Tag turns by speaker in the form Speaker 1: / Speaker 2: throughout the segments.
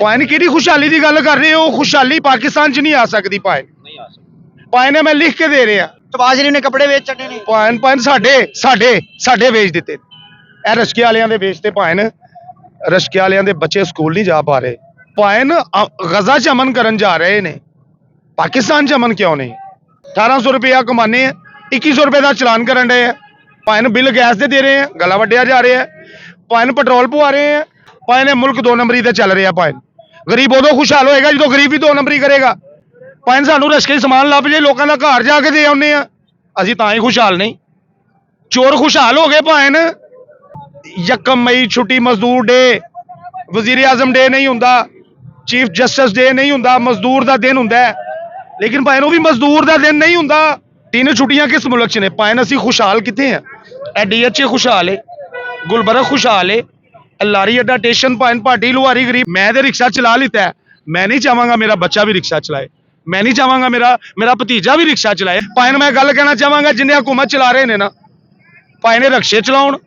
Speaker 1: ਭਾਈ ਕਿਹੜੀ ਖੁਸ਼ਹਾਲੀ ਦੀ ਗੱਲ ਕਰ ਰਹੇ ਹੋ? ਖੁਸ਼ਹਾਲੀ ਪਾਕਿਸਤਾਨ 'ਚ ਨਹੀਂ ਆ ਸਕਦੀ ਭਾਈ।
Speaker 2: ਨਹੀਂ ਆ ਸਕਦਾ।
Speaker 1: ਭਾਈ ਨੇ ਮੈਂ ਲਿਖ ਕੇ ਦੇ ਰਿਹਾ।
Speaker 3: ਸ਼ਹਬਾਜ਼ ਸ਼ਰੀਫ ਨੇ ਕੱਪੜੇ ਵੇਚ ਛੱਡੇ ਨੇ।
Speaker 1: ਭਾਈ ਸਾਡੇ ਵੇਚ ਦਿੱਤੇ। ਇਹ ਰਸ਼ਕੇ ਵਾਲਿਆਂ ਦੇ ਵੇਚਤੇ ਭਾਈ ਨੇ। ਰਸ਼ਕੇ ਵਾਲਿਆਂ ਦੇ ਬੱਚੇ ਸਕੂਲ ਨਹੀਂ ਜਾ ਪਾ ਰਹੇ। ਭਾਈ ਗਜ਼ਾ 'ਚ ਅਮਨ ਕਰਨ ਜਾ ਰਹੇ ਨੇ, ਪਾਕਿਸਤਾਨ 'ਚ ਅਮਨ ਕਿਉਂ ਨਹੀਂ? 1800 ਰੁਪਇਆ ਕਮਾਨੇ ਆ, 2100 ਰੁਪਏ ਦਾ ਚਲਾਨ ਕਰਨ ਡਏ ਆ। ਭਾਈ ਨੂੰ ਬਿੱਲ ਗੈਸ ਦੇ ਰਹੇ ਆ, ਗਲਾ ਵੱਢਿਆ ਜਾ ਰਿਹਾ। ਭਾਈ ਨੂੰ ਪੈਟਰੋਲ ਪਵਾ ਰਹੇ ਆ। ਭਾਈ ਨੇ ਮੁਲਕ 2 ਨੰਬਰੀ ਤੇ ਚੱਲ ਰਿਹਾ। ਭਾਈ ਗਰੀਬ ਉਦੋਂ ਖੁਸ਼ਹਾਲ ਹੋਏਗਾ ਜਦੋਂ ਗਰੀਬ ਵੀ 2 ਨੰਬਰੀ ਕਰੇਗਾ। ਭਾਈ ਸਾਨੂੰ ਰਸ਼ਕੇ ਸਮਾਨ ਲੱਭ ਜੇ, ਲੋਕਾਂ ਦਾ ਘਰ ਜਾ ਕੇ ਦੇ ਆਉਂਦੇ ਆ, ਅਸੀਂ ਤਾਂ ਹੀ ਖੁਸ਼ਹਾਲ ਨਹੀਂ। ਚੋਰ ਖੁਸ਼ਹਾਲ ਹੋ ਗਏ। ਭਾਈ 1 ਮਈ ਛੁੱਟੀ ਮਜ਼ਦੂਰ ਡੇ, ਵਜ਼ੀਰ ਆਜ਼ਮ ਡੇ ਨਹੀਂ ਹੁੰਦਾ, ਚੀਫ ਜਸਟਿਸ ਡੇ ਨਹੀਂ ਹੁੰਦਾ, ਮਜ਼ਦੂਰ ਦਾ ਦਿਨ ਹੁੰਦਾ। ਲੇਕਿਨ ਭਾਈ ਨੂੰ ਵੀ ਮਜ਼ਦੂਰ ਦਾ ਦਿਨ ਨਹੀਂ ਹੁੰਦਾ। 3 ਛੁੱਟੀਆਂ ਕਿਸ ਮੁਲਕ 'ਚ ਨੇ? ਭਾਈ ਅਸੀਂ ਖੁਸ਼ਹਾਲ ਕਿੱਥੇ ਆ? DH ਖੁਸ਼ਹਾਲ ਹੈ, ਗੁਲਬਰਗ ਖੁਸ਼ਹਾਲ ਹੈ, ਲਾਰੀ ਅੱਡਾ ਸਟੇਸ਼ਨ ਭਾਈ ਭਾਟੀ ਲੁਹਾਰੀ ਗਰੀਬ। ਮੈਂ ਤੇ ਰਿਕਸ਼ਾ ਚਲਾ ਲਿੱਤਾ। ਮੈਂ ਨਹੀਂ ਚਾਹਾਂਗਾ ਮੇਰਾ ਬੱਚਾ ਵੀ ਰਿਕਸ਼ਾ ਚਲਾਏ। ਮੈਂ ਨਹੀਂ ਚਾਹਾਂਗਾ ਮੇਰਾ ਭਤੀਜਾ ਵੀ ਰਿਕਸ਼ਾ ਚਲਾਏ। ਭਾਈ ਨੂੰ ਮੈਂ ਗੱਲ ਕਹਿਣਾ ਚਾਹਾਂਗਾ, ਜਿੰਨੇ ਹਕੂਮਤ ਚਲਾ ਰਹੇ ਨੇ ਨਾ, ਭਾਈ ਨੇ ਰਕਸ਼ੇ ਚਲਾਉਣ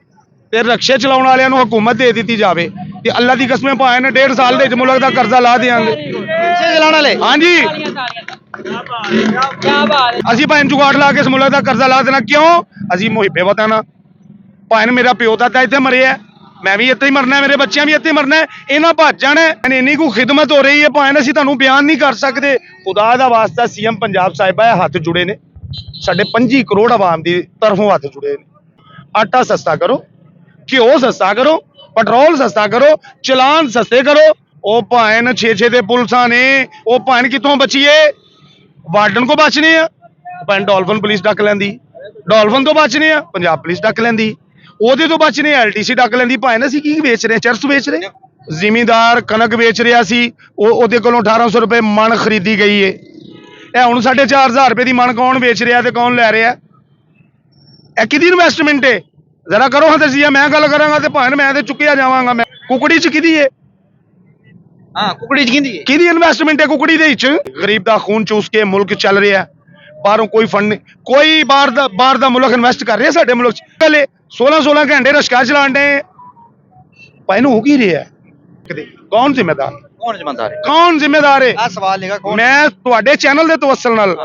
Speaker 1: ਤੇ ਰਕਸ਼ੇ ਚਲਾਉਣ ਵਾਲਿਆਂ ਨੂੰ ਹਕੂਮਤ ਦੇ ਦਿੱਤੀ ਜਾਵੇ ਤੇ ਅੱਲਾ ਦੀ ਕਸਮ ਭਾਈ ਨੇ 1.5 ਸਾਲ ਦੇ ਮੁਲਕ ਦਾ ਕਰਜ਼ਾ ਲਾ ਦੇਵਾਂਗੇ।
Speaker 3: ਰਿਕਸ਼ੇ ਚਲਾਉਣ ਵਾਲੇ?
Speaker 1: ਹਾਂਜੀ, ਅਸੀਂ ਭਾਈ ਜੁਗਾੜ ਲਾ ਕੇ ਇਸ ਮੁਲਕ ਦਾ ਕਰਜ਼ਾ ਲਾ ਦੇਣਾ। ਕਿਉਂ? ਅਸੀਂ ਮੁਹਿੱਬੇ ਵਤਨ ਆ। ਭਾਈ ਮੇਰਾ ਪਿਓ ਤਾਂ ਇੱਥੇ ਮਰਿਆ, ਮੈਂ ਵੀ ਇੱਥੇ ਹੀ ਮਰਨਾ, ਮੇਰੇ ਬੱਚਿਆਂ ਵੀ ਇੱਥੇ ਮਰਨਾ। ਇਹਨਾਂ ਭੱਜ ਜਾਣਾ। ਇੰਨੀ ਕੁ ਖਿਦਮਤ ਹੋ ਰਹੀ ਹੈ ਭਾਈ, ਅਸੀਂ ਤੁਹਾਨੂੰ ਬਿਆਨ ਨਹੀਂ ਕਰ ਸਕਦੇ। ਖੁਦਾ ਦਾ ਵਾਸਤਾ CM ਪੰਜਾਬ ਸਾਹਿਬਾ ਹੱਥ ਜੁੜੇ ਨੇ, ਸਾਡੇ 25 ਕਰੋੜ ਆਵਾਮ ਦੀ ਤਰਫੋਂ ਹੱਥ ਜੁੜੇ ਨੇ। ਆਟਾ ਸਸਤਾ ਕਰੋ, ਘਿਓ ਸਸਤਾ ਕਰੋ, ਪੈਟਰੋਲ ਸਸਤਾ ਕਰੋ, ਚਲਾਨ ਸਸਤੇ ਕਰੋ। ਉਹ ਭਾਈ 6 ਦੇ ਪੁਲਿਸਾਂ ਨੇ, ਉਹ ਭਾਈ ਕਿੱਥੋਂ ਬਚੀਏ? ਵਾਰਡਨ ਕੋ ਬਚਨੇ ਆ, ਭਾਈ ਡੋਲਫਨ ਪੁਲਿਸ ਡੱਕ ਲੈਂਦੀ। ਡੋਲਫਨ ਤੋਂ ਬਚਨੇ ਆ, ਪੰਜਾਬ ਪੁਲਿਸ ਡੱਕ ਲੈਂਦੀ। ਉਹਦੇ ਤੋਂ ਬਚਨੇ LTC ਡੱਕ ਲੈਂਦੀ। ਭਾਈ ਅਸੀਂ ਕੀ ਵੇਚ ਰਹੇ? ਚਰਸ ਵੇਚ ਰਹੇ। ਜ਼ਿਮੀਂਦਾਰ ਕਣਕ ਵੇਚ ਰਿਹਾ ਸੀ, ਉਹਦੇ ਕੋਲੋਂ 1800 ਰੁਪਏ ਮਣ ਖਰੀਦੀ ਗਈ ਏ। ਇਹ ਹੁਣ 4500 ਰੁਪਏ ਦੀ ਮਣ ਕੌਣ ਵੇਚ ਰਿਹਾ ਤੇ ਕੌਣ ਲੈ ਰਿਹਾ? ਇਹ ਕਿਹਦੀ ਇਨਵੈਸਟਮੈਂਟ ਹੈ? ਜ਼ਰਾ ਕਰੋ ਹਾਂ ਦਸੀਆ। ਮੈਂ ਗੱਲ ਕਰਾਂਗਾ ਤੇ ਭਾਵੇਂ ਮੈਂ ਤੇ ਚੁੱਕਿਆ ਜਾਵਾਂਗਾ। ਮੈਂ ਕੁਕੜੀ 'ਚ ਕਿਹਦੀ ਏ?
Speaker 3: ਹਾਂ, ਕੁਕੜੀ 'ਚ
Speaker 1: ਕਿਹਦੀ ਇਨਵੈਸਟਮੈਂਟ ਹੈ? ਕੁਕੜੀ ਦੇ ਵਿੱਚ ਗਰੀਬ ਦਾ ਖੂਨ ਚੂਸ ਕੇ ਮੁਲਕ ਚੱਲ ਰਿਹਾ। ਬਾਹਰੋਂ ਕੋਈ ਫੰਡ ਨਹੀਂ, ਕੋਈ ਬਾਹਰ ਦਾ ਮੁਲਕ ਇਨਵੈਸਟ ਕਰ ਰਿਹਾ ਸਾਡੇ ਮੁਲਕ 'ਚ। ਪਹਿਲੇ 16 ਘੰਟੇ ਰਸ਼ਕਾ ਚਲਾਣ ਦੇ ਭਾਈ ਨੂੰ ਹੋ ਕੀ ਰਿਹਾ? ਕੌਣ ਜ਼ਿੰਮੇਦਾਰ? ਕੌਣ ਜ਼ਿੰਮੇਦਾਰ ਹੈ?
Speaker 3: ਆ ਸਵਾਲ ਹੈਗਾ ਕੌਣ?
Speaker 1: ਮੈਂ ਤੁਹਾਡੇ ਚੈਨਲ ਦੇ ਤਵੱਸਲ ਨਾਲ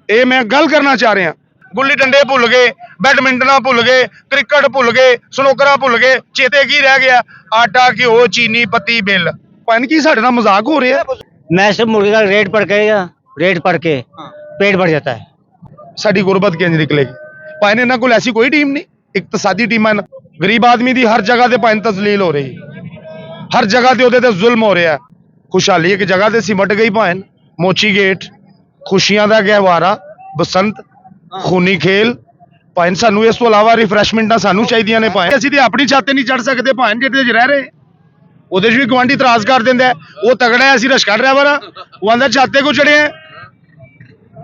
Speaker 1: ਇਹ ਮੈਂ ਗੱਲ ਕਰਨਾ ਚਾਹ ਰਿਹਾ। ਗੁੱਲੀ ਡੰਡੇ ਭੁੱਲ ਗਏ, ਬੈਡਮਿੰਟਨ ਭੁੱਲ ਗਏ, ਕ੍ਰਿਕਟ ਭੁੱਲ ਗਏ, ਸਨੋਕਰਾਂ ਭੁੱਲ ਗਏ। ਚੇਤੇ ਕੀ ਰਹਿ ਗਿਆ? ਆਟਾ, ਘਿਓ, ਚੀਨੀ, ਪੱਤੀ, ਬਿੱਲ। ਭਾਈ ਕੀ ਸਾਡੇ ਨਾਲ ਮਜ਼ਾਕ ਹੋ ਰਿਹਾ?
Speaker 4: मैं सिर्फ मुर्गे का रेट पढ़ के पेट भर जाता है।
Speaker 1: ਸਾਡੀ ਗੁਰਬਤ ਕਿੰਜ ਨਿਕਲੇਗੀ? ਭਾਈ ਇਹਨਾਂ ਕੋਲ ਐਸੀ ਕੋਈ ਟੀਮ ਨਹੀਂ, ਇਕਤਸਾਦੀ ਟੀਮਾਂ। ਗਰੀਬ ਆਦਮੀ ਦੀ ਹਰ ਜਗ੍ਹਾ ਤੇ ਭਾਈ ਤਜ਼ਲੀਲ ਹੋ ਰਹੀ, ਹਰ ਜਗ੍ਹਾ ਤੇ ਉਹਦੇ ਤੇ ਜ਼ੁਲਮ ਹੋ ਰਿਹਾ। ਖੁਸ਼ਹਾਲੀ ਇੱਕ ਜਗ੍ਹਾ ਤੇ ਸਿਮਟ ਗਈ ਭਾਈ। ਮੋਚੀ ਗੇਟ, ਖੁਸ਼ੀਆਂ ਦਾ ਗਹਿਵਾਰਾ, ਬਸੰਤ, ਖੂਨੀ ਖੇਲ। ਭਾਈ ਸਾਨੂੰ ਇਸ ਤੋਂ ਇਲਾਵਾ ਰਿਫਰੈਸ਼ਮੈਂਟਾਂ ਸਾਨੂੰ ਚਾਹੀਦੀਆਂ ਨੇ ਭਾਈ। ਅਸੀਂ ਤੇ ਆਪਣੀ ਛੱਤ ਤੇ ਨਹੀਂ ਚੜ ਸਕਦੇ ਭਾਈ, ਜਿਹਦੇ 'ਚ ਰਹਿ ਰਹੇ ਉਹਦੇ 'ਚ ਵੀ ਗਵਾਂਢੀ ਇਤਰਾਜ਼ ਕਰ ਦਿੰਦਾ। ਉਹ ਤਗੜਾ ਹੈ, ਅਸੀਂ ਰਸ਼ਕਾ ਡਰਾਈਵਰ ਆ। ਉਹ ਆਂਦਾ ਛੱਤ ਤੇ ਕੋ ਚੜੇ ਆ।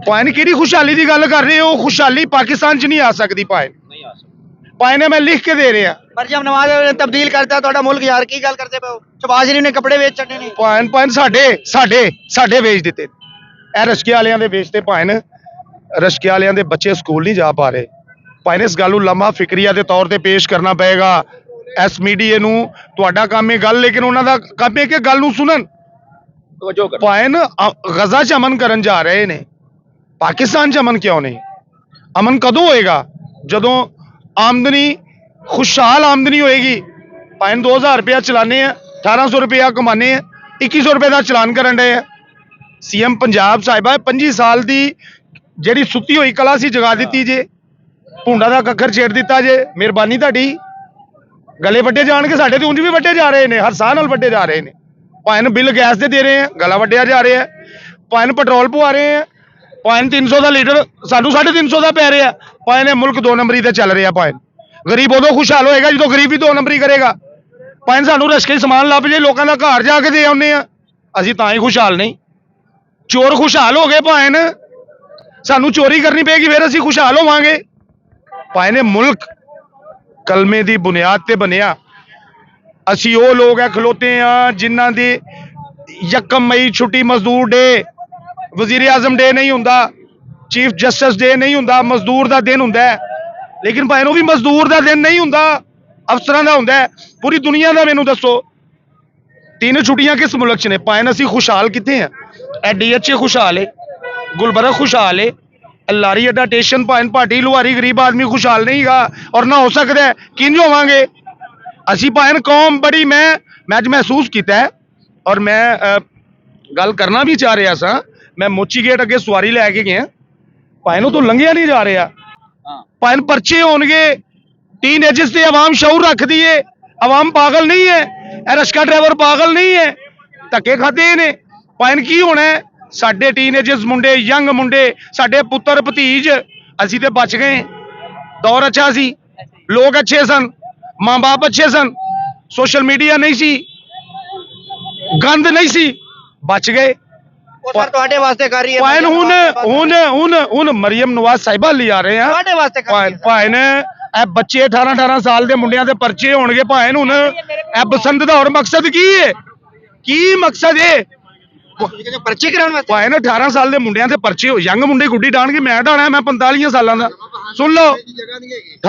Speaker 1: ਭਾਈ ਕਿਹੜੀ ਖੁਸ਼ਹਾਲੀ ਦੀ ਗੱਲ ਕਰ ਰਹੇ ਹੋ? ਖੁਸ਼ਹਾਲੀ ਪਾਕਿਸਤਾਨ 'ਚ ਨਹੀਂ ਆ ਸਕਦੀ ਭਾਈ।
Speaker 2: ਨਹੀਂ ਆ ਸਕਦਾ।
Speaker 1: ਭਾਈ ਨੇ ਮੈਂ ਲਿਖ ਕੇ ਦੇ ਰਿਹਾ।
Speaker 3: ਪਰ ਜਬ ਨਵਾਜ਼ ਨੇ ਤਬਦੀਲ ਕਰਤਾ ਤੁਹਾਡਾ ਮੁਲਕ, ਯਾਰ ਕੀ ਗੱਲ ਕਰਦੇ ਪਏ ਹੋ? ਸ਼ਹਬਾਜ਼ ਸ਼ਰੀਫ ਨੇ ਕੱਪੜੇ ਵੇਚ ਛੱਡੇ ਨੇ।
Speaker 1: ਭਾਈ ਸਾਡੇ ਵੇਚ ਦਿੱਤੇ। ਇਹ ਰਸ਼ਕੇ ਵਾਲਿਆਂ ਦੇ ਵੇਚਤੇ ਭਾਈ ਨੇ। ਰਸ਼ਕੇ ਵਾਲਿਆਂ ਦੇ ਬੱਚੇ ਸਕੂਲ ਨਹੀਂ ਜਾ ਪਾ ਰਹੇ। ਭਾਈ ਨੇ ਇਸ ਗੱਲ ਨੂੰ ਲੰਮਾ ਫਿਕਰੀਆ ਦੇ ਤੌਰ ਤੇ ਪੇਸ਼ ਕਰਨਾ ਪਏਗਾ। ਇਸ ਮੀਡੀਏ ਨੂੰ ਤੁਹਾਡਾ ਕੰਮ ਹੈ ਗੱਲ, ਲੇਕਿਨ ਉਹਨਾਂ ਦਾ ਕੰਮ ਹੈ ਕਿ ਗੱਲ ਨੂੰ ਸੁਣਨ। ਭਾਈ ਗਜ਼ਾ 'ਚ ਅਮਨ ਕਰਨ ਜਾ ਰਹੇ ਨੇ, ਪਾਕਿਸਤਾਨ 'ਚ ਅਮਨ ਕਿਉਂ ਨਹੀਂ? ਅਮਨ ਕਦੋਂ ਹੋਏਗਾ? ਜਦੋਂ ਆਮਦਨੀ, ਖੁਸ਼ਹਾਲ ਆਮਦਨੀ ਹੋਏਗੀ। ਭਾਈ 2000 ਰੁਪਇਆ ਚਲਾਨੇ ਆ, 1800 ਰੁਪਇਆ ਕਮਾਨੇ ਆ, 2100 ਰੁਪਏ ਦਾ ਚਲਾਨ ਕਰਨ ਡਏ ਆ। CM ਪੰਜਾਬ ਸਾਹਿਬਾ 25 ਸਾਲ ਦੀ ਜਿਹੜੀ ਸੁੱਤੀ ਹੋਈ ਕਲਾ ਸੀ ਜਗਾ ਦਿੱਤੀ ਜੇ। ਭੁੰਡਾ ਦਾ ਕੱਖਰ ਛੇੜ ਦਿੱਤਾ ਜੇ। ਮਿਹਰਬਾਨੀ ਤੁਹਾਡੀ। ਗਲੇ ਵੱਡੇ ਜਾਣਗੇ, ਸਾਡੇ ਤੇ ਉਂਝ ਵੀ ਵੱਡੇ ਜਾ ਰਹੇ ਨੇ, ਹਰ ਸਾਹ ਨਾਲ ਵੱਡੇ ਜਾ ਰਹੇ ਨੇ। ਭਾਈ ਨੂੰ ਬਿੱਲ ਗੈਸ ਦੇ ਰਹੇ ਆ, ਗਲਾ ਵੱਡਿਆ ਜਾ ਰਿਹਾ। ਭਾਈ ਨੂੰ ਪੈਟਰੋਲ ਪਵਾ ਰਹੇ ਆ, ਭਾਈ 300 ਦਾ ਲੀਟਰ ਸਾਨੂੰ 350 ਦਾ ਪੈ ਰਿਹਾ। ਭਾਈ ਨੇ ਮੁਲਕ 2 ਨੰਬਰੀ ਤੇ ਚੱਲ ਰਿਹਾ। ਭਾਈ ਗਰੀਬ ਉਦੋਂ ਖੁਸ਼ਹਾਲ ਹੋਏਗਾ ਜਦੋਂ ਗਰੀਬ ਵੀ 2 ਨੰਬਰੀ ਕਰੇਗਾ। ਭਾਈ ਸਾਨੂੰ ਰਸ਼ਕੇ ਸਮਾਨ ਲੱਭ ਜੇ, ਲੋਕਾਂ ਦਾ ਘਰ ਜਾ ਕੇ ਦੇ ਆਉਂਦੇ ਆ, ਅਸੀਂ ਤਾਂ ਹੀ ਖੁਸ਼ਹਾਲ ਨਹੀਂ। ਚੋਰ ਖੁਸ਼ਹਾਲ ਹੋ ਗਏ। ਭਾਈ ਸਾਨੂੰ ਚੋਰੀ ਕਰਨੀ ਪਏਗੀ, ਫਿਰ ਅਸੀਂ ਖੁਸ਼ਹਾਲ ਹੋਵਾਂਗੇ। ਭਾਈ ਨੇ ਮੁਲਕ ਕਲਮੇ ਦੀ ਬੁਨਿਆਦ ਤੇ ਬਣਿਆ। ਅਸੀਂ ਉਹ ਲੋਕ ਖਲੋਤੇ ਆ ਜਿਨ੍ਹਾਂ ਦੀ 1 ਮਈ ਛੁੱਟੀ ਮਜ਼ਦੂਰ ਡੇ, ਵਜ਼ੀਰ ਆਜ਼ਮ ਡੇ ਨਹੀਂ ਹੁੰਦਾ, ਚੀਫ ਜਸਟਿਸ ਡੇ ਨਹੀਂ ਹੁੰਦਾ, ਮਜ਼ਦੂਰ ਦਾ ਦਿਨ ਹੁੰਦਾ। ਲੇਕਿਨ ਭਾਈ ਨੂੰ ਵੀ ਮਜ਼ਦੂਰ ਦਾ ਦਿਨ ਨਹੀਂ ਹੁੰਦਾ, ਅਫਸਰਾਂ ਦਾ ਹੁੰਦਾ। ਪੂਰੀ ਦੁਨੀਆ ਦਾ ਮੈਨੂੰ ਦੱਸੋ ਤਿੰਨ ਛੁੱਟੀਆਂ ਕਿਸ ਮੁਲਕ 'ਚ ਨੇ ਭਾਵੇਂ ਅਸੀਂ ਖੁਸ਼ਹਾਲ ਕਿੱਥੇ ਆ ਇਹ DH ਖੁਸ਼ਹਾਲ ਹੈ ਗੁਲਬਰਗ ਖੁਸ਼ਹਾਲ ਹੈ ਲਾਰੀ ਅੱਡਾ ਸਟੇਸ਼ਨ ਭਾਵੇਂ ਭਾਟੀ ਲੁਹਾਰੀ ਗਰੀਬ ਆਦਮੀ ਖੁਸ਼ਹਾਲ ਨਹੀਂਗਾ ਔਰ ਨਾ ਹੋ ਸਕਦਾ ਹੈ। ਕਿੰਝ ਹੋਵਾਂਗੇ ਅਸੀਂ ਭਾਵੇਂ ਕੌਮ ਬੜੀ ਮੈਂ ਅੱਜ ਮਹਿਸੂਸ ਕੀਤਾ ਹੈ ਔਰ ਮੈਂ ਗੱਲ ਕਰਨਾ ਵੀ ਚਾਹ ਰਿਹਾ ਸਾਂ ਮੈਂ ਮੋਚੀ ਗੇਟ ਅੱਗੇ ਸਵਾਰੀ ਲੈ ਕੇ ਗਿਆ ਭਾਵੇਂ ਉਹ ਤੋਂ ਲੰਘਿਆ ਨਹੀਂ ਜਾ ਰਿਹਾ ਭਾਵੇਂ ਪਰਚੇ ਹੋਣਗੇ ਟੀਨੇਜਰਸ ਤੇ ਆਵਾਮ ਸ਼ਊਰ ਰੱਖਦੀ ਏ ਆਵਾਮ ਪਾਗਲ ਨਹੀਂ ਹੈ ਇਹ ਰਸ਼ਕਾ ਡਰਾਈਵਰ ਪਾਗਲ ਨਹੀਂ ਹੈ ਧੱਕੇ ਖਾਦੇ ਨੇ ਭਾਵੇਂ ਕੀ ਹੋਣਾ ਹੈ? ਸਾਡੇ ਟੀਨੇਜਰਸ ਮੁੰਡੇ ਯੰਗ ਮੁੰਡੇ ਸਾਡੇ ਪੁੱਤਰ ਭਤੀਜ ਅਸੀਂ ਤੇ ਬਚ ਗਏ ਦੌਰ ਅੱਛਾ ਸੀ ਲੋਕ ਅੱਛੇ ਸਨ ਮਾਂ-ਬਾਪ ਅੱਛੇ ਸਨ ਸੋਸ਼ਲ ਮੀਡੀਆ ਨਹੀਂ ਸੀ ਗੰਦ ਨਹੀਂ ਸੀ ਬਚ ਗਏ
Speaker 3: ਉਹ ਸਰ ਤੁਹਾਡੇ ਵਾਸਤੇ ਕਰ ਰਹੀ ਹੈ
Speaker 1: ਭਾਵੇਂ ਹੁਣ ਮਰੀਮ ਨਵਾਜ਼ ਸਾਹਿਬਾ ਲਿਆ ਰਹੇ ਆ
Speaker 3: ਤੁਹਾਡੇ ਵਾਸਤੇ ਕਰ ਰਹੀ ਹੈ
Speaker 1: ਭਾਵੇਂ ਇਹ ਬੱਚੇ 18 ਸਾਲ ਦੇ ਮੁੰਡਿਆਂ ਦੇ ਪਰਚੇ ਹੋਣਗੇ ਭਾਵੇਂ ਹੁਣ ਇਹ ਬਸੰਤ ਦਾ ਹੋਰ ਮਕਸਦ ਕੀ ਹੈ ਕੀ ਮਕਸਦ ਹੈ
Speaker 3: ਪਰਚੇ ਕਰਾਉਣ ਵਾਸਤੇ
Speaker 1: ਭਾਵੇਂ 18 ਸਾਲ ਦੇ ਮੁੰਡਿਆਂ ਦੇ ਪਰਚੇ ਹੋ ਯੰਗ ਮੁੰਡੇ ਗੁੱਡੀ ਡਾਣਗੇ ਮੈਂ ਡਾਣਾ ਮੈਂ 45 ਸਾਲਾਂ ਦਾ ਸੁਣ ਲਓ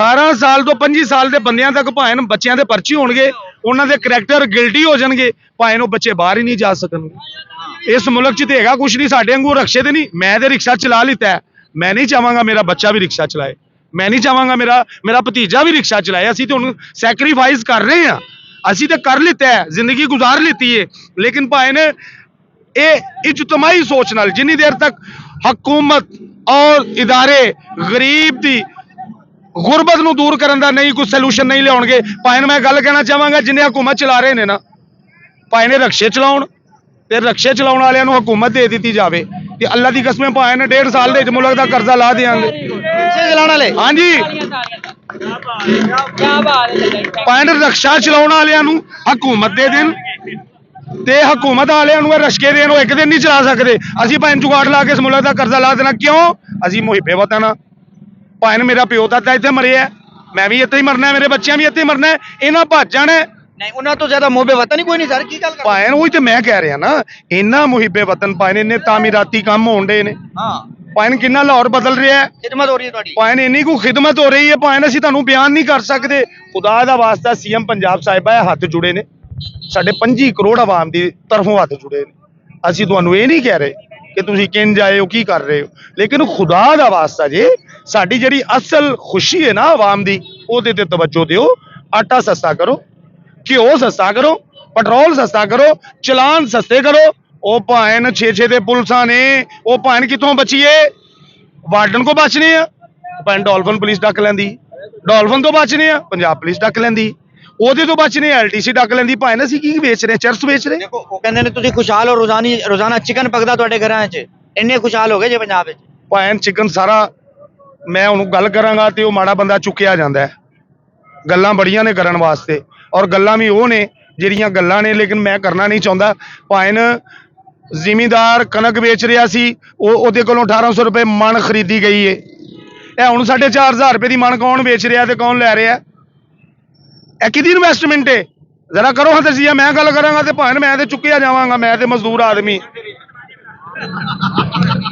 Speaker 1: 18 ਸਾਲ ਤੋਂ 25 ਸਾਲ ਦੇ ਬੰਦਿਆਂ ਤੱਕ ਭਾਵੇਂ ਬੱਚਿਆਂ ਦੇ ਪਰਚੇ ਹੋਣਗੇ ਉਹਨਾਂ ਦੇ ਕਰੈਕਟਰ ਗਿਲਟੀ ਹੋ ਜਾਣਗੇ ਭਾਵੇਂ ਉਹ ਬੱਚੇ ਬਾਹਰ ਹੀ ਨਹੀਂ ਜਾ ਸਕਣਗੇ ਇਸ ਮੁਲਕ 'ਚ ਤੇ ਹੈਗਾ ਕੁਛ ਨਹੀਂ ਸਾਡੇ ਵਾਂਗੂ ਰਕਸ਼ੇ ਤੇ ਨਹੀਂ ਮੈਂ ਤੇ ਰਿਕਸ਼ਾ ਚਲਾ ਲਿੱਤਾ ਹੈ ਮੈਂ ਨਹੀਂ ਚਾਹਾਂਗਾ ਮੇਰਾ ਬੱਚਾ ਵੀ ਰਿਕਸ਼ਾ ਚਲਾਏ ਮੈਂ ਨਹੀਂ ਚਾਹਾਂਗਾ ਮੇਰਾ ਭਤੀਜਾ ਵੀ ਰਿਕਸ਼ਾ ਚਲਾਏ ਅਸੀਂ ਤੇ ਹੁਣ ਸੈਕਰੀਫਾਈਸ ਕਰ ਰਹੇ ਹਾਂ ਅਸੀਂ ਤੇ ਕਰ ਲਿੱਤਾ ਹੈ ਜ਼ਿੰਦਗੀ ਗੁਜ਼ਾਰ ਲਿੱਤੀ ਹੈ ਲੇਕਿਨ ਭਾਵੇਂ ਇਹ ਇਜਤਮਾਈ ਸੋਚ ਨਾਲ ਜਿੰਨੀ ਦੇਰ ਤੱਕ ਹਕੂਮਤ ਔਰ ਇਦਾਰੇ ਗਰੀਬ ਦੀ ਗੁਰਬਤ ਨੂੰ ਦੂਰ ਕਰਨ ਦਾ ਨਹੀਂ ਕੋਈ ਸੋਲੂਸ਼ਨ ਨਹੀਂ ਲਿਆਉਣਗੇ ਭਾਵੇਂ ਮੈਂ ਗੱਲ ਕਹਿਣਾ ਚਾਹਾਂਗਾ ਜਿੰਨੇ ਹਕੂਮਤ ਚਲਾ ਰਹੇ ਨੇ ਨਾ ਭਾਵੇਂ ਰਕਸ਼ੇ ਚਲਾਉਣ ਤੇ ਰਕਸ਼ੇ ਚਲਾਉਣ ਵਾਲਿਆਂ ਨੂੰ ਹਕੂਮਤ ਦੇ ਦਿੱਤੀ ਜਾਵੇ ਤੇ ਅੱਲਾ ਦੀ ਕਸਮ ਭਾਵੇਂ 1.5 ਸਾਲ ਦੇ ਵਿੱਚ ਮੁਲਕ ਦਾ ਕਰਜ਼ਾ ਲਾ ਦੇਵਾਂਗੇ
Speaker 3: ਰਿਕਸ਼ੇ ਚਲਾਉਣ ਵਾਲੇ
Speaker 1: ਹਾਂਜੀ ਭਾਵੇਂ ਰਕਸ਼ਾ ਚਲਾਉਣ ਵਾਲਿਆਂ ਨੂੰ ਹਕੂਮਤ ਦੇ ਦੇਣ ਤੇ ਹਕੂਮਤ ਵਾਲਿਆਂ ਨੂੰ ਰਸ਼ਕੇ ਦੇਣ ਉਹ ਇੱਕ ਦਿਨ ਨਹੀਂ ਚਲਾ ਸਕਦੇ ਅਸੀਂ ਭਾਵੇਂ ਜੁਗਾੜ ਲਾ ਕੇ ਇਸ ਮੁਲਕ ਦਾ ਕਰਜ਼ਾ ਲਾ ਦੇਣਾ ਕਿਉਂ ਅਸੀਂ ਮੁਹਿੱਬੇ ਵਤਨ ਆ ਭਾਵੇਂ ਮੇਰਾ ਪਿਓ ਦਾਦਾ ਇੱਥੇ ਮਰਿਆ ਮੈਂ ਵੀ ਇੱਥੇ ਹੀ ਮਰਨਾ ਮੇਰੇ ਬੱਚਿਆਂ ਵੀ ਇੱਥੇ ਮਰਨਾ ਇਹਨਾਂ ਭੱਜ ਜਾਣਾ
Speaker 3: ਨਹੀਂ ਉਹਨਾਂ ਤੋਂ ਜ਼ਿਆਦਾ ਮੁਹੱਬੇ ਵਤਨ ਹੀ ਕੋਈ ਨਹੀਂ ਸਰ ਕੀ ਗੱਲ ਕਰ
Speaker 1: ਭਾਵੇਂ ਉਹੀ ਤੇ ਮੈਂ ਕਹਿ ਰਿਹਾ ਨਾ ਇੰਨਾ ਮੁਹਿੱਬੇ ਵਤਨ ਭਾਵੇਂ ਇੰਨੇ ਤਾਮੀਰਾਤੀ ਕੰਮ ਹੋਣ ਡੇ ਨੇ
Speaker 3: ਹਾਂ
Speaker 1: ਭਾਵੇਂ ਕਿੰਨਾ ਲਾਹੌਰ ਬਦਲ ਰਿਹਾ ਹੈ
Speaker 3: ਖਿਦਮਤ ਹੋ ਰਹੀ ਹੈ ਤੁਹਾਡੀ
Speaker 1: ਭਾਵੇਂ ਇੰਨੀ ਕੁ ਖਿਦਮਤ ਹੋ ਰਹੀ ਹੈ ਭਾਵੇਂ ਅਸੀਂ ਤੁਹਾਨੂੰ ਬਿਆਨ ਨਹੀਂ ਕਰ ਸਕਦੇ ਖੁਦਾ ਦਾ ਵਾਸਤਾ CM ਪੰਜਾਬ ਸਾਹਿਬਾ ਇਹ ਹੱਥ ਜੁੜੇ ਨੇ ਸਾਡੇ 25 ਕਰੋੜ ਆਵਾਮ ਦੀ ਤਰਫੋਂ ਹੱਥ ਜੁੜੇ ਨੇ ਅਸੀਂ ਤੁਹਾਨੂੰ ਇਹ ਨਹੀਂ ਕਹਿ ਰਹੇ ਕਿ ਤੁਸੀਂ ਕਿੰਝ ਆਏ ਹੋ ਕੀ ਕਰ ਰਹੇ ਹੋ ਲੇਕਿਨ ਖੁਦਾ ਦਾ ਵਾਸਤਾ ਜੇ ਸਾਡੀ ਜਿਹੜੀ ਅਸਲ ਖੁਸ਼ੀ ਹੈ ਨਾ ਆਵਾਮ ਦੀ ਉਹਦੇ ਤੇ ਤਵੱਜੋ ਦਿਓ ਆਟਾ ਸਸਤਾ ਕਰੋ ਘਿਓ ਸਸਤਾ ਕਰੋ ਪੈਟਰੋਲ ਸਸਤਾ ਕਰੋ ਚਲਾਨ ਸਸਤੇ ਕਰੋ ਉਹ ਭਾਵੇਂ 6 ਦੇ ਪੁਲਿਸਾਂ ਨੇ ਉਹ ਭਾਵੇਂ ਕਿੱਥੋਂ ਬਚੀਏ ਵਾਰਡਨ ਕੋ ਬਚਨੇ ਆ ਭਾਵੇਂ ਡੋਲਫਨ ਪੁਲਿਸ ਡੱਕ ਲੈਂਦੀ ਡੋਲਫਨ ਤੋਂ ਬਚਨੇ ਆ ਪੰਜਾਬ ਪੁਲਿਸ ਡੱਕ ਲੈਂਦੀ ਉਹਦੇ ਤੋਂ ਬਚਨੇ LTC ਡੱਕ ਲੈਂਦੀ ਭਾਵੇਂ ਅਸੀਂ ਕੀ ਵੇਚ ਰਹੇ ਚਰਸ ਵੇਚ ਰਹੇ
Speaker 3: ਦੇਖੋ ਉਹ ਕਹਿੰਦੇ ਨੇ ਤੁਸੀਂ ਖੁਸ਼ਹਾਲ ਹੋ ਰੋਜ਼ਾਨਾ ਚਿਕਨ ਪਕਦਾ ਤੁਹਾਡੇ ਘਰਾਂ 'ਚ ਇੰਨੇ ਖੁਸ਼ਹਾਲ ਹੋ ਗਏ ਜੇ ਪੰਜਾਬ ਵਿੱਚ
Speaker 1: ਭਾਵੇਂ ਚਿਕਨ ਸਾਰਾ ਮੈਂ ਉਹਨੂੰ ਗੱਲ ਕਰਾਂਗਾ ਤੇ ਉਹ ਮਾੜਾ ਬੰਦਾ ਚੁੱਕਿਆ ਜਾਂਦਾ ਹੈ ਗੱਲਾਂ ਬੜੀਆਂ ਨੇ ਕਰਨ ਵਾਸਤੇ ਔਰ ਗੱਲਾਂ ਵੀ ਉਹ ਨੇ ਜਿਹੜੀਆਂ ਗੱਲਾਂ ਨੇ ਲੇਕਿਨ ਮੈਂ ਕਰਨਾ ਨਹੀਂ ਚਾਹੁੰਦਾ ਭਾਵੇਂ ਜ਼ਿਮੀਂਦਾਰ ਕਣਕ ਵੇਚ ਰਿਹਾ ਸੀ ਉਹਦੇ ਕੋਲੋਂ 1800 ਰੁਪਏ ਮਣ ਖਰੀਦੀ ਗਈ ਏ ਇਹ ਹੁਣ 4500 ਰੁਪਏ ਦੀ ਮਣ ਕੌਣ ਵੇਚ ਰਿਹਾ ਤੇ ਕੌਣ ਲੈ ਰਿਹਾ ਇਹ ਕਿਹਦੀ ਇਨਵੈਸਟਮੈਂਟ ਹੈ ਜ਼ਰਾ ਕਰੋ ਹਦਸੀਆ ਮੈਂ ਗੱਲ ਕਰਾਂਗਾ ਤੇ ਭਾਵੇਂ ਮੈਂ ਤੇ ਚੁੱਕਿਆ ਜਾਵਾਂਗਾ ਮੈਂ ਤੇ ਮਜ਼ਦੂਰ ਆਦਮੀ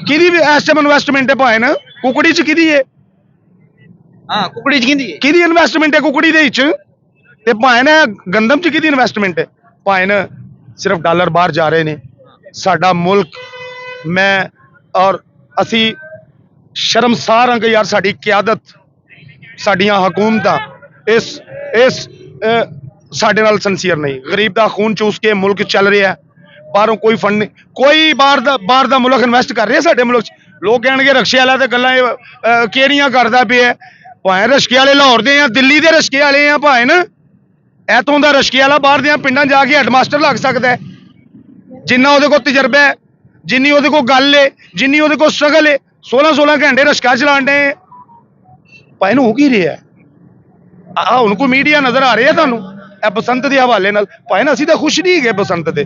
Speaker 1: ਕਿਹਦੀ ਇਸ ਟਾਈਮ ਇਨਵੈਸਟਮੈਂਟ ਹੈ ਭਾਵੇਂ ਕੁਕੜੀ ਚ ਕਿਹਦੀ ਹੈ
Speaker 3: ਹਾਂ ਕੁਕੜੀ ਚ
Speaker 1: ਕਿਹਦੀ ਇਨਵੈਸਟਮੈਂਟ ਹੈ ਕੁਕੜੀ ਦੇ ਵਿੱਚ ਤੇ ਭਾਵੇਂ ਗੰਦਮ ਚ ਕਿਹਦੀ ਇਨਵੈਸਟਮੈਂਟ ਹੈ ਭਾਵੇਂ ਸਿਰਫ ਡਾਲਰ ਬਾਹਰ ਜਾ ਰਹੇ ਨੇ ਸਾਡਾ ਮੁਲਕ ਮੈਂ ਔਰ ਅਸੀਂ ਸ਼ਰਮਸਾਰ ਹਾਂ ਕਿ ਯਾਰ ਸਾਡੀ ਕਿਆਦਤ ਸਾਡੀਆਂ ਹਕੂਮਤਾਂ ਇਸ ਸਾਡੇ ਨਾਲ ਸੰਸੀਅਰ ਨਹੀਂ ਗਰੀਬ ਦਾ ਖੂਨ ਚੂਸ ਕੇ ਮੁਲਕ ਚੱਲ ਰਿਹਾ ਬਾਹਰੋਂ ਕੋਈ ਫੰਡ ਨਹੀਂ ਕੋਈ ਬਾਹਰ ਦਾ ਮੁਲਕ ਇਨਵੈਸਟ ਕਰ ਰਿਹਾ ਸਾਡੇ ਮੁਲਕ 'ਚ ਲੋਕ ਕਹਿਣਗੇ ਰਕਸ਼ੇ ਵਾਲਾ ਤੇ ਗੱਲਾਂ ਕਿਹੜੀਆਂ ਕਰਦਾ ਪਿਆ ਭਾਵੇਂ ਰਸ਼ਕੇ ਵਾਲੇ ਲਾਹੌਰ ਦੇ ਆ ਦਿੱਲੀ ਦੇ ਰਸ਼ਕੇ ਵਾਲੇ ਆ ਭਾਵੇਂ ਇੱਥੋਂ ਦਾ ਰਸ਼ਕੇ ਵਾਲਾ ਬਾਹਰ ਦੇ ਪਿੰਡਾਂ ਜਾ ਕੇ ਹੈਡਮਾਸਟਰ ਲੱਗ ਸਕਦਾ ਜਿੰਨਾ ਉਹਦੇ ਕੋਲ ਤਜਰਬਾ ਹੈ ਜਿੰਨੀ ਉਹਦੇ ਕੋਲ ਗੱਲ ਹੈ ਜਿੰਨੀ ਉਹਦੇ ਕੋਲ ਸਟਰਗਲ ਹੈ 16 ਘੰਟੇ ਰਸ਼ਕਾ ਚਲਾਉਣ ਦੇ ਭਾਵੇਂ ਹੋ ਕੀ ਰਿਹਾ ਹੁਣ ਕੋਈ ਮੀਡੀਆ ਨਜ਼ਰ ਆ ਰਿਹਾ ਤੁਹਾਨੂੰ ਇਹ ਬਸੰਤ ਦੇ ਹਵਾਲੇ ਨਾਲ ਭਾਵੇਂ ਅਸੀਂ ਤਾਂ ਖੁਸ਼ ਨਹੀਂ ਹੈਗੇ ਬਸੰਤ ਤੇ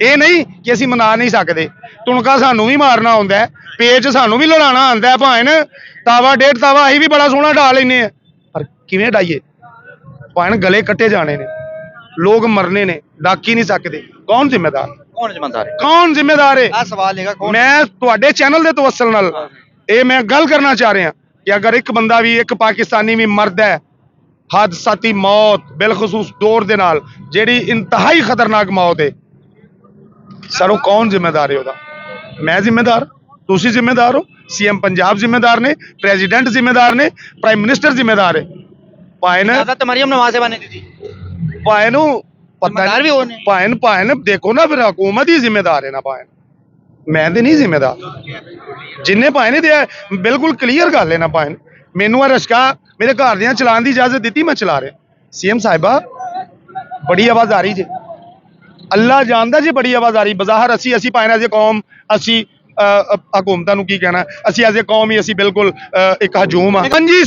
Speaker 1: ਇਹ ਨਹੀਂ ਕਿ ਅਸੀਂ ਮਨਾ ਨਹੀਂ ਸਕਦੇ ਤੁਣਕਾ ਸਾਨੂੰ ਵੀ ਮਾਰਨਾ ਆਉਂਦਾ ਹੈ ਪੇਚ ਸਾਨੂੰ ਵੀ ਲੜਾਉਣਾ ਆਉਂਦਾ ਹੈ ਭਾਵੇਂ ਤਾਵਾ ਡੇਢ ਤਾਵਾ ਅਸੀਂ ਵੀ ਬੜਾ ਸੋਹਣਾ ਢਾ ਲੈਨੇ ਆ ਪਰ ਕਿਵੇਂ ਢਾਈਏ ਭਾਵੇਂ ਗਲੇ ਕੱਟੇ ਜਾਣੇ ਨੇ ਲੋਕ ਮਰਨੇ ਨੇ ਡੱਕ ਹੀ ਨਹੀਂ ਸਕਦੇ ਕੌਣ ਜ਼ਿੰਮੇਦਾਰ ਹੈ
Speaker 3: ਆ ਸਵਾਲ ਹੈਗਾ ਕੌਣ
Speaker 1: ਮੈਂ ਤੁਹਾਡੇ ਚੈਨਲ ਦੇ ਤਵੱਸਲ ਨਾਲ ਇਹ ਮੈਂ ਗੱਲ ਕਰਨਾ ਚਾਹ ਰਿਹਾ ਕਿ ਅਗਰ ਇੱਕ ਬੰਦਾ ਵੀ ਇੱਕ ਪਾਕਿਸਤਾਨੀ ਵੀ ਮਰਦਾ ਹੈ ਹਾਦਸਾਤੀ ਮੌਤ ਬਿਲਖਸੂਸ ਦੌਰ ਦੇ ਨਾਲ ਜਿਹੜੀ ਇੰਤਹਾਈ ਖਤਰਨਾਕ ਮੌਤ ਹੈ ਸਰ ਉਹ ਕੌਣ ਜ਼ਿੰਮੇਦਾਰ ਹੈ ਉਹਦਾ? ਮੈਂ ਜ਼ਿੰਮੇਦਾਰ, ਤੁਸੀਂ ਜ਼ਿੰਮੇਦਾਰ ਹੋ, ਸੀਐਮ ਪੰਜਾਬ ਜ਼ਿੰਮੇਦਾਰ ਨੇ, ਪ੍ਰੈਜ਼ੀਡੈਂਟ ਜ਼ਿੰਮੇਦਾਰ ਨੇ, ਪ੍ਰਾਈਮ ਮਿਨਿਸਟਰ ਜ਼ਿੰਮੇਦਾਰ ਹੈ। ਪਾਇਨ
Speaker 3: इजाजत तो मरियम नवाज साहबा ने दी थी।
Speaker 1: ਪਾਇਨ ਨੂੰ ਪਤਾ
Speaker 3: ਜ਼ਿੰਮੇਦਾਰ ਵੀ ਉਹ ਨੇ।
Speaker 1: ਪਾਇਨ ਦੇਖੋ ਨਾ, ਫਿਰ ਹਕੂਮਤ ਹੀ ਜ਼ਿੰਮੇਦਾਰ ਹੈ ਨਾ, ਪਾਇਨ ਮੈਂ ਤੇ ਨਹੀਂ ਜ਼ਿੰਮੇਦਾਰ। ਜਿੰਨੇ ਪਾਇਨ ਦਿਆ ਬਿਲਕੁਲ ਕਲੀਅਰ ਗੱਲ ਹੈ ਨਾ, ਪਾਇਨ ਮੈਨੂੰ ਆ ਰਸ਼ਕਾ ਮੇਰੇ ਘਰ ਦੀਆਂ ਚਲਾਉਣ ਦੀ ਇਜਾਜ਼ਤ ਦਿੱਤੀ, ਮੈਂ ਚਲਾ ਰਿਹਾ। ਸੀਐਮ ਸਾਹਿਬਾ ਬੜੀ ਆਵਾਜ਼ ਆ ਰਹੀ ਜੇ, ਅੱਲਾ ਜਾਣਦਾ ਜੇ ਬੜੀ ਆਵਾਜ਼ ਆ ਰਹੀ। ਬਜ਼ਾਹਰ ਅਸੀਂ ਪਾਇਨ ਐਜ਼ ਏ ਕੌਮ, ਅਸੀਂ ਹਕੂਮਤਾਂ ਨੂੰ ਕੀ ਕਹਿਣਾ, ਅਸੀਂ ਐਜ਼ ਏ ਕੌਮ ਹੀ ਅਸੀਂ ਬਿਲਕੁਲ ਇੱਕ ਹਜੂਮ ਆ। 25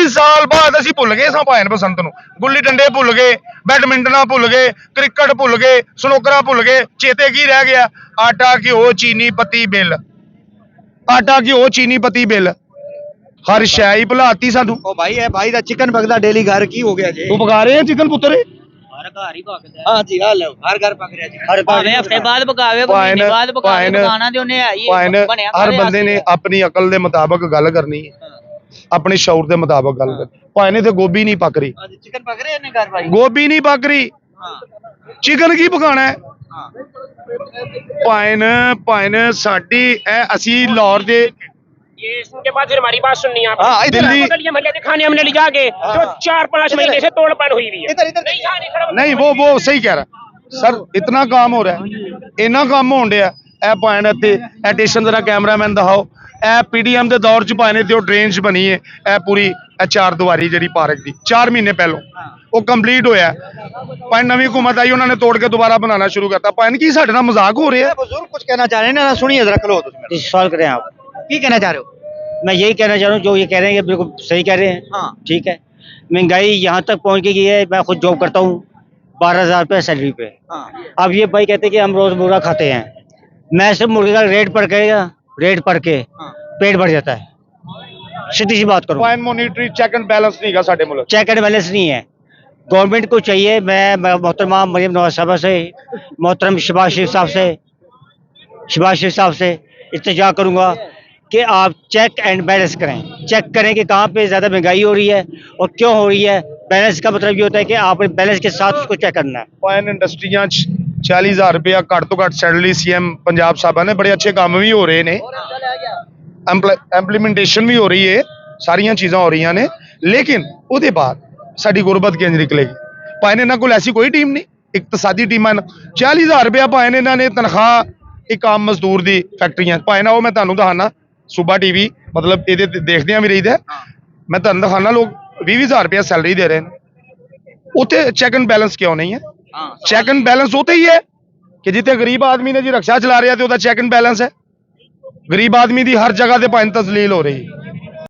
Speaker 1: ਸਾਲ ਬਾਅਦ ਅਸੀਂ ਭੁੱਲ ਗਏ ਸਾਂ ਪਾਇਨ ਬਸੰਤ ਨੂੰ। ਗੁੱਲੀ ਡੰਡੇ ਭੁੱਲ ਗਏ, ਬੈਡਮਿੰਟਨ ਭੁੱਲ ਗਏ, ਕ੍ਰਿਕਟ ਭੁੱਲ ਗਏ, ਸਨੋਕਰਾਂ ਭੁੱਲ ਗਏ। ਚੇਤੇ ਕੀ ਰਹਿ ਗਿਆ? ਆਟਾ ਘਿਓ ਚੀਨੀ ਪੱਤੀ ਬਿੱਲ, ਆਟਾ ਘਿਓ ਚੀਨੀ ਪੱਤੀ ਬਿੱਲ, ਹਰ ਸ਼ੈ ਹੀ ਭੁਲਾਤੀ ਸਾਨੂੰ।
Speaker 3: ओ भाई है भाई दा चिकन पकदा डेली घर की हो गया जी।
Speaker 1: ਤੂੰ ਪਕਾ ਰਹੇ ਆ ਚਿਕਨ ਪੁੱਤਰੇ?
Speaker 2: ਹਰ ਘਰ ਹੀ ਪੱਕਦਾ
Speaker 3: हां जी हां लो हर घर पक रहा जी।
Speaker 4: हर
Speaker 2: ਭਾਵੇਂ ਹਫਤੇ ਬਾਅਦ ਪਕਾਵੇ ਕੋਈ ਮਹੀਨੇ ਬਾਅਦ ਪਕਾਵੇ, ਪਕਾਣਾ ਤੇ ਉਹਨੇ ਹੈ ਹੀ
Speaker 1: ਪਾਇਨ
Speaker 2: ਬਣਿਆ
Speaker 1: ਹਰ ਬੰਦੇ ਨੇ ਆਪਣੀ ਅਕਲ ਦੇ ਮੁਤਾਬਕ ਗੱਲ ਕਰਨੀ ਹੈ, ਆਪਣੇ ਸ਼ੌਰ ਦੇ ਮੁਤਾਬਕ ਗੱਲ ਕਰਨੀ। ਪਾਇਨੇ ਤੇ ਗੋਭੀ ਨਹੀਂ ਪੱਕ ਰਹੀ,
Speaker 3: आज चिकन पक रहे ने घर भाई।
Speaker 1: ਗੋਭੀ ਨਹੀਂ ਪੱਕ ਰਹੀ,
Speaker 3: हां
Speaker 1: ਚਿਕਨ ਕੀ ਪਕਾਣਾ ਹੈ?
Speaker 3: हां
Speaker 1: ਪਾਇਨ ਸਾਡੀ ਅਸੀਂ ਲਾਹੌਰ ਦੇ
Speaker 5: ये इसके बाद फिर हमारी बात सुननी है आप।
Speaker 3: हां इधर
Speaker 1: दिल्ली-
Speaker 5: गलियां मोहल्ले के खाने हमने ले जाके जो 4-5 महीने से तोड़पन हुई हुई है।
Speaker 3: इधर इधर
Speaker 5: नहीं खाने खराब
Speaker 1: नहीं वो सही कह रहा सर, इतना काम हो रहा है, इन्ना काम होਣ ਡਿਆ। ਇਹ ਪਾਇਨ ਇੱਥੇ ਇਹ ਸਟੇਸ਼ਨ ਜ਼ਰਾ ਕੈਮਰਾਮੈਨ ਦਿਖਾਓ। ਇਹ ਪੀਡੀਐਮ ਦੇ ਦੌਰ ਚ ਪਾਇਨੇ ਤੇ ਉਹ ਡਰੇਨ ਚ ਬਣੀ ਹੈ, ਇਹ ਪੂਰੀ ਇਹ 4 ਦੀਵਾਰੀ ਜਿਹੜੀ ਪਾਰਕ ਦੀ 4 ਮਹੀਨੇ ਪਹਿਲੋਂ ਉਹ ਕੰਪਲੀਟ ਹੋਇਆ। ਪਾਇਨ ਨਵੀਂ ਹੁਕੂਮਤ ਆਈ, ਉਹਨਾਂ ਨੇ ਤੋੜ ਕੇ ਦੁਬਾਰਾ ਬਣਾਉਣਾ ਸ਼ੁਰੂ ਕਰਤਾ। ਪਾਇਨ ਕੀ ਸਾਡੇ ਨਾਲ ਮਜ਼ਾਕ ਹੋ ਰਿਹਾ?
Speaker 3: बुजुर्ग कुछ कहना चाह रहे हैं ना, सुनिए जरा खलो तुम मेरा।
Speaker 4: सवाल करें आप।
Speaker 3: की कहना चाह रहे हो?
Speaker 4: मैं यही कहना चाह रहा हूँ, जो ये कह रहे हैं ये बिल्कुल सही कह रहे हैं।
Speaker 3: हां
Speaker 4: ठीक है, महंगाई यहाँ तक पहुँच गई है। मैं खुद जॉब करता हूँ, 12,000 रुपये सैलरी पे।
Speaker 3: हां
Speaker 4: अब ये भाई कहते हैं कि हम रोज मुर्गा खाते हैं। मैं सिर्फ मुर्गे का रेट पढ़ के
Speaker 3: हां
Speaker 4: पेट भर जाता है। सीधी सी बात करूँ,
Speaker 1: ਪਾਇਨ ਮੋਨੀਟਰੀ ਚੈੱਕ ਐਂਡ ਬੈਲੈਂਸ ਨਹੀਂਗਾ ਸਾਡੇ ਮੁਲਕ।
Speaker 4: चेक एंड बैलेंस नहीं है। गवर्नमेंट को चाहिए, मैं मोहतरमा मरियम नवाज साहबा से, मोहतरम शहबाज शरीफ साहब से इल्तिजा करूँगा कि आप चेक एंड बैलेंस करें। चेक करें कि कहाँ पे ज़्यादा महंगाई हो रही है और क्यों हो रही है। बैलेंस का मतलब ये होता है कि आप बैलेंस के साथ उसको चेक करना है।
Speaker 1: ਪਾਇਨ ਇੰਡਸਟਰੀਆਂ 'ਚ 40,000 ਰੁਪਇਆ ਘੱਟ ਤੋਂ ਘੱਟ ਸੈਲਰੀ ਸੀਐਮ ਪੰਜਾਬ ਸਾਹਿਬਾਂ ਨੇ, ਬੜੇ ਅੱਛੇ ਕੰਮ ਵੀ ਹੋ ਰਹੇ ਨੇ, ਇੰਪਲੀਮੈਂਟੇਸ਼ਨ ਵੀ ਹੋ ਰਹੀ ਹੈ, ਸਾਰੀਆਂ ਚੀਜ਼ਾਂ ਹੋ ਰਹੀਆਂ ਨੇ। ਲੇਕਿਨ ਉਹਦੇ ਬਾਅਦ ਸਾਡੀ ਗੁਰਬਤ ਕਿੰਜ ਨਿਕਲੇਗੀ? ਪਾਇਨ ਇਹਨਾਂ ਕੋਲ ਐਸੀ ਕੋਈ ਟੀਮ ਨਹੀਂ, ਇਕਤਸਾਦੀ ਟੀਮਾਂ 40,000 ਰੁਪਇਆ ਪਾਇਨ ਇਹਨਾਂ ਨੇ ਤਨਖਾਹ ਇੱਕ ਆਮ ਮਜ਼ਦੂਰ ਦੀ ਫੈਕਟਰੀਆਂ ਪਾਇਨ। ਉਹ ਮੈਂ ਤੁਹਾਨੂੰ ਦਿਖਾਣਾ, ਸੂਬਾ ਟੀਵੀ ਮਤਲਬ ਇਹਦੇ ਤੇ ਦੇਖਦਿਆਂ ਵੀ ਰਹੀਦਾ। ਮੈਂ ਤੁਹਾਨੂੰ ਦਿਖਾਣਾ, ਲੋਕ 20,000 ਰੁਪਇਆ ਸੈਲਰੀ ਦੇ ਰਹੇ ਨੇ। ਉੱਥੇ ਚੈੱਕ ਐਂਡ ਬੈਲੈਂਸ ਕਿਉਂ ਨਹੀਂ ਹੈ? ਚੈੱਕ ਐਂਡ ਬੈਲੈਂਸ ਉੱਥੇ ਹੀ ਹੈ ਕਿ ਜਿੱਥੇ ਗਰੀਬ ਆਦਮੀ ਨੇ ਜੀ ਰਕਸ਼ਾ ਚਲਾ ਰਿਹਾ ਤੇ ਉਹਦਾ ਚੈੱਕ ਐਂਡ ਬੈਲੈਂਸ ਹੈ। ਗਰੀਬ ਆਦਮੀ ਦੀ ਹਰ ਜਗ੍ਹਾ ਤੇ ਪਾਇਨ ਤਜ਼ਲੀਲ ਹੋ ਰਹੀ ਹੈ।